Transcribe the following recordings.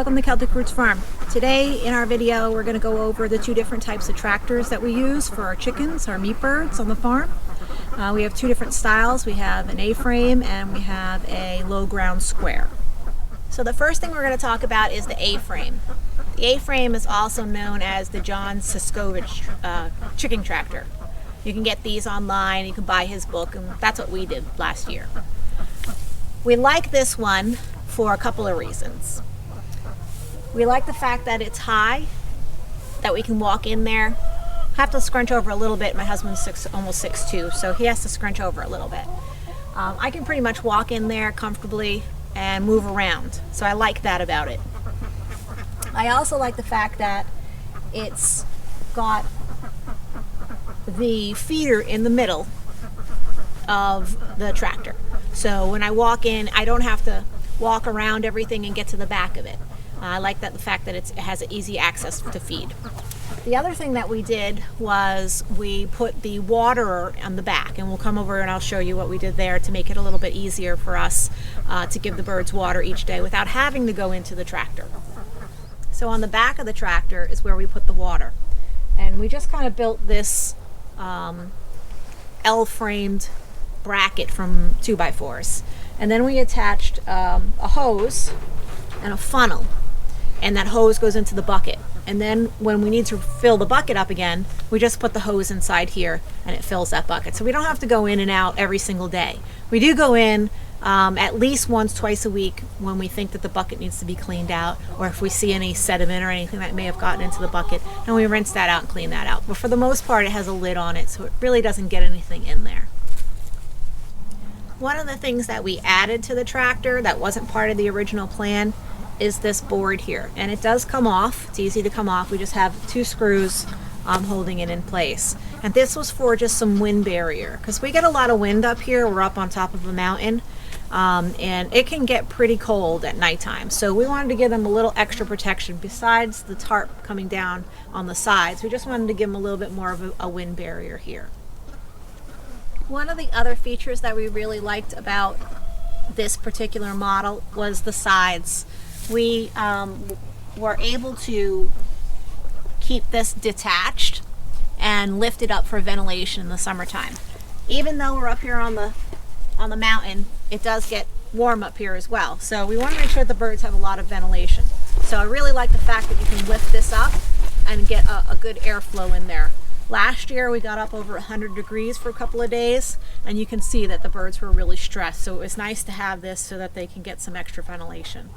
Welcome to Celtic Roots Farm. Today in our video we're going to go over the two different types of tractors that we use for our chickens, our meat birds on the farm. We have two different styles. We have an A-frame and we have a low ground square. So the first thing we're going to talk about is the A-frame. The A-frame is also known as the John Siskovich chicken tractor. You can get these online, you can buy his book, and that's what we did last year. We like this one for a couple of reasons. We like the fact that it's high, that we can walk in there. Have to scrunch over a little bit. My husband's almost 6'2", so he has to scrunch over a little bit. I can pretty much walk in there comfortably and move around, so I like that about it. I also like the fact that it's got the feeder in the middle of the tractor. So when I walk in, I don't have to walk around everything and get to the back of it. I like that the fact that it has easy access to feed. The other thing that we did was we put the waterer on the back, and we'll come over and I'll show you what we did there to make it a little bit easier for us to give the birds water each day without having to go into the tractor. So on the back of the tractor is where we put the water. And we just kind of built this L-framed bracket from 2x4s. And then we attached a hose and a funnel. And that hose goes into the bucket. And then when we need to fill the bucket up again, we just put the hose inside here and it fills that bucket. So we don't have to go in and out every single day. We do go in at least once, twice a week when we think that the bucket needs to be cleaned out, or if we see any sediment or anything that may have gotten into the bucket, and we rinse that out and clean that out. But for the most part, it has a lid on it, so it really doesn't get anything in there. One of the things that we added to the tractor that wasn't part of the original plan is this board here, and it does come off. It's easy to come off. We just have two screws holding it in place, and this was for just some wind barrier because we get a lot of wind up here. We're up on top of a mountain, and it can get pretty cold at nighttime, so we wanted to give them a little extra protection besides the tarp coming down on the sides. We just wanted to give them a little bit more of a wind barrier here. One of the other features that we really liked about this particular model was the sides. We were able to keep this detached and lift it up for ventilation in the summertime. Even though we're up here on the mountain, it does get warm up here as well. So we want to make sure the birds have a lot of ventilation. So I really like the fact that you can lift this up and get a good airflow in there. Last year we got up over 100 degrees for a couple of days, and you can see that the birds were really stressed. So it was nice to have this so that they can get some extra ventilation.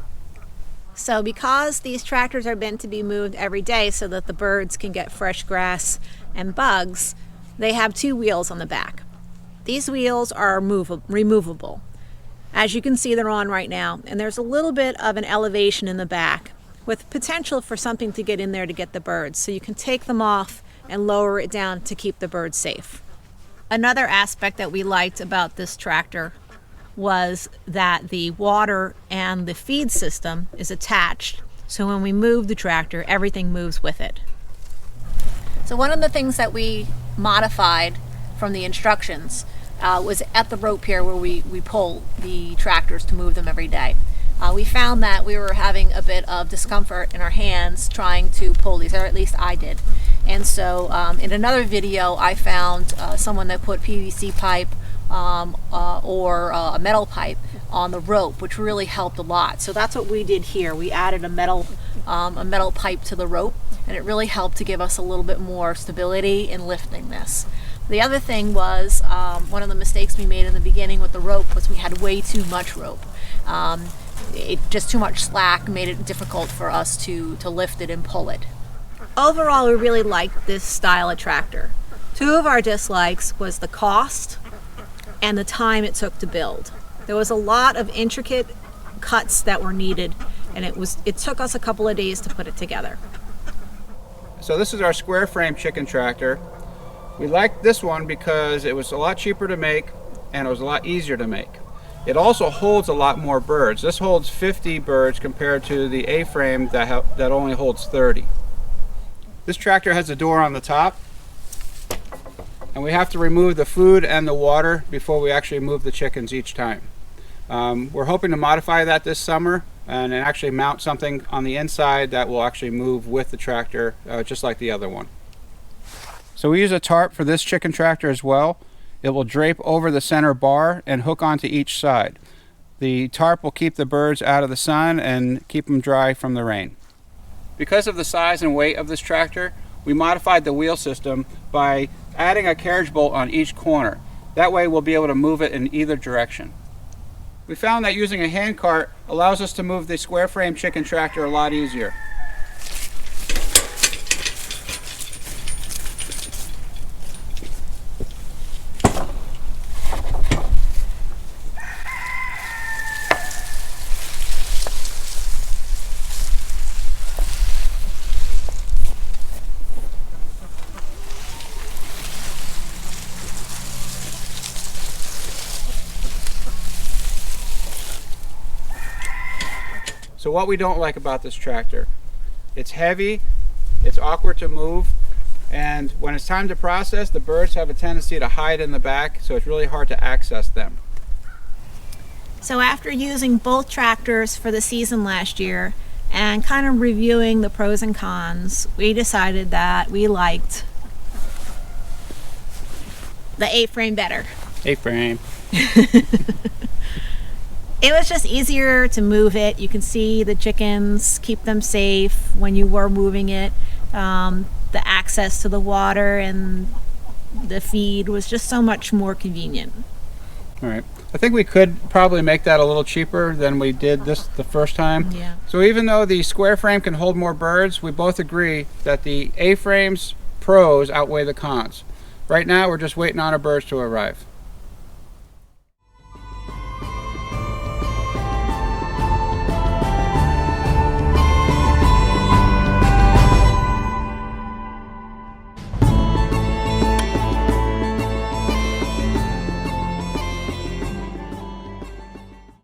So because these tractors are meant to be moved every day so that the birds can get fresh grass and bugs, they have two wheels on the back. These wheels are removable. As you can see, they're on right now, and there's a little bit of an elevation in the back with potential for something to get in there to get the birds. So you can take them off and lower it down to keep the birds safe. Another aspect that we liked about this tractor was that the water and the feed system is attached, so when we move the tractor, everything moves with it. So one of the things that we modified from the instructions was at the rope here where we pull the tractors to move them every day. We found that we were having a bit of discomfort in our hands trying to pull these, or at least I did. And so in another video I found someone that put PVC pipe or a metal pipe on the rope, which really helped a lot. So that's what we did here. We added a metal pipe to the rope, and it really helped to give us a little bit more stability in lifting this. The other thing was one of the mistakes we made in the beginning with the rope was we had way too much rope. Just too much slack made it difficult for us to lift it and pull it. Overall, we really liked this style of tractor. Two of our dislikes was the cost and the time it took to build. There was a lot of intricate cuts that were needed, and it took us a couple of days to put it together. So this is our square frame chicken tractor. We liked this one because it was a lot cheaper to make and it was a lot easier to make. It also holds a lot more birds. This holds 50 birds compared to the A-frame that only holds 30. This tractor has a door on the top, and we have to remove the food and the water before we actually move the chickens each time. We're hoping to modify that this summer and actually mount something on the inside that will actually move with the tractor, just like the other one. So we use a tarp for this chicken tractor as well. It will drape over the center bar and hook onto each side. The tarp will keep the birds out of the sun and keep them dry from the rain. Because of the size and weight of this tractor, we modified the wheel system by adding a carriage bolt on each corner. That way we'll be able to move it in either direction. We found that using a hand cart allows us to move the square frame chicken tractor a lot easier. So what we don't like about this tractor, it's heavy, it's awkward to move, and when it's time to process, the birds have a tendency to hide in the back, so it's really hard to access them. So after using both tractors for the season last year and kind of reviewing the pros and cons, we decided that we liked the AFrame better. AFrame. It was just easier to move it. You can see the chickens, keep them safe when you were moving it. The access to the water and the feed was just so much more convenient. All right. I think we could probably make that a little cheaper than we did this the first time. Yeah. So even though the square frame can hold more birds, we both agree that the A-frame's pros outweigh the cons. Right now, we're just waiting on our birds to arrive.